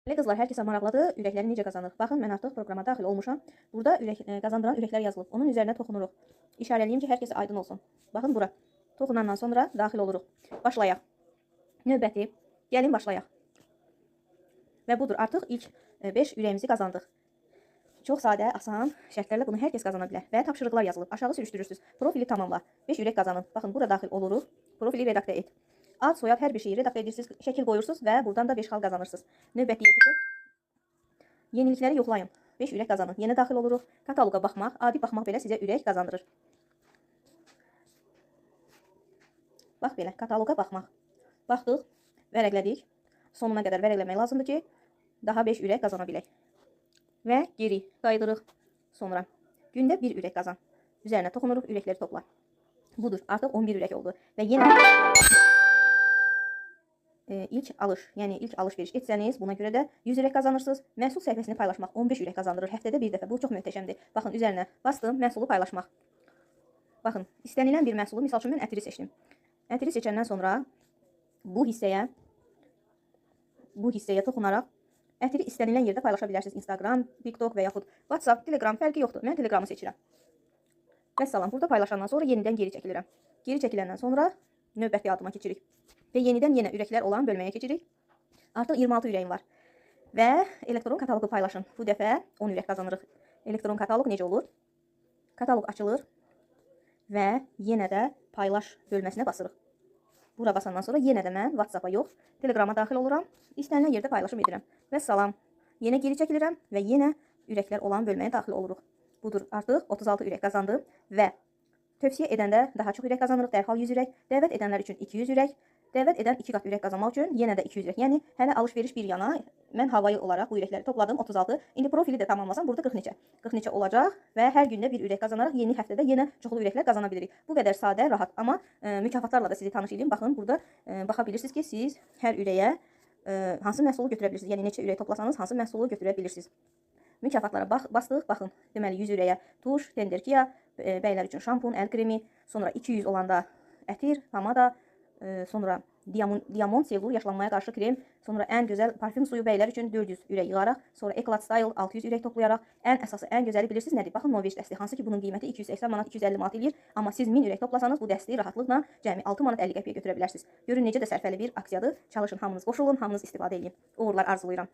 Qızlar, hər kəsə maraqlıdır, ürəkləri necə qazanır? Baxın, mən artıq proqrama daxil olmuşam. Burada qazandıran ürəklər yazılıb. Onun üzərinə toxunuruq. İşarəliyim ki, hər kəsə aydın olsun. Baxın bura. Toxunandan sonra daxil oluruq. Başlayaq. Növbəti. Gəlin başlayaq. Və budur, artıq ilk 5 ürəyimizi qazandıq. Çox sadə, asan şərtlərlə bunu hər kəs qazana bilər. Və tapşırıqlar yazılıb. Aşağı sürüşdürürsünüz. Profili tamamla. 5 ürək qazanın. Baxın, bura daxil oluruq. Profili redaktə et. Ad, soyad, hər bir şeyi redaktə edirsiniz, şəkil qoyursunuz və buradan da 5 xal qazanırsınız. Növbətiyə keçək. Yenilikləri yoxlayın. 5 ürək qazanın. Yenə daxil oluruq. Kataloqa baxmaq, adi baxmaq belə sizə ürək qazandırır. Bax belə, kataloqa baxmaq. Baxdıq, vərəqlədik. Sonuna qədər vərəqləmək lazımdır ki, daha 5 ürək qazana bilək. Və geri qaydırıq. Sonra gündə 1 ürək qazan. Üzərinə toxunuruq, ürəkləri topla. Budur, artıq 11 ürək oldu. Və yenə ilk alış, yəni ilk alış-veriş etsəniz, buna görə də 100 ürək qazanırsınız. Məhsul səhifəsini paylaşmaq 15 ürək qazandırır həftədə bir dəfə. Bu çox möhtəşəmdir. Baxın, üzərinə bastım, məhsulu paylaşmaq. Baxın, istənilən bir məhsulu, misal üçün mən ətiri seçdim. Ətiri seçəndən sonra bu hissəyə toxunaraq ətiri istənilən yerdə paylaşa bilərsiniz. Instagram, TikTok və yaxud WhatsApp, Telegram fərqi yoxdur. Mən Telegramı seçirəm. Vəssalam, burada paylaşandan sonra yenidən geri çəkilirəm. Geri çəkiləndən sonra növbəti adıma keçirik. Və yenidən yenə ürəklər olan bölməyə keçirik. Artıq 26 ürəyim var. Və elektron kataloqu paylaşın. Bu dəfə 10 ürək qazanırıq. Elektron kataloq necə olur? Kataloq açılır və yenə də paylaş bölməsinə basırıq. Bura basandan sonra yenə də mən WhatsApp-a yox, Telegrama daxil oluram. İstənilən yerdə paylaşım edirəm. Vəssalam. Yenə geri çəkilirəm və yenə ürəklər olan bölməyə daxil oluruq. Budur, artıq 36 ürək qazandım və tövsiyə edəndə daha çox ürək qazanırıq, dərhal 100 ürək, dəvət edənlər üçün 200 ürək, dəvət edən 2 qat ürək qazanmaq üçün yenə də 200 ürək. Yəni, hələ alış-veriş bir yana, mən havayı olaraq bu ürəkləri topladım 36. İndi profili də tamamlasam, burada 40 neçə. 40 neçə olacaq və hər gündə bir ürək qazanaraq yeni həftədə yenə çoxlu ürəklər qazana bilirik. Bu qədər sadə, rahat. Amma mükafatlarla da sizi tanış edeyim. Baxın, burada baxa bilirsiniz ki, siz hər ürəyə hansı məhsulu götürə bilirsiniz. Yəni, neçə ürək toplasanız, hansı məhsulu götürə bilirsiniz. Mükafatlara bastıq, baxın, deməli 100 ürəyə tuş, tender kiya, bəylər üçün şampun, əl kremi, sonra 200 olanda ətir, pomada, sonra diamond sevlur, yaşlanmaya qarşı krem, sonra ən gözəl parfüm suyu bəylər üçün 400 ürək yığaraq, sonra Eclat Style 600 ürək toplayaraq, ən əsası, ən gözəli bilirsiniz nədir? Baxın, Noveç dəsti, hansı ki bunun qiyməti 280 manat, 250 manat eləyir, amma siz 1000 ürək toplasanız bu dəsti rahatlıqla cəmi 6 manat 50 qəpiyə götürə bilərsiniz. Görün necə də sərfəli bir aksiyadır. Çalışın, hamınız qoşulun, hamınız istifadə edin. Uğurlar arzulayıram.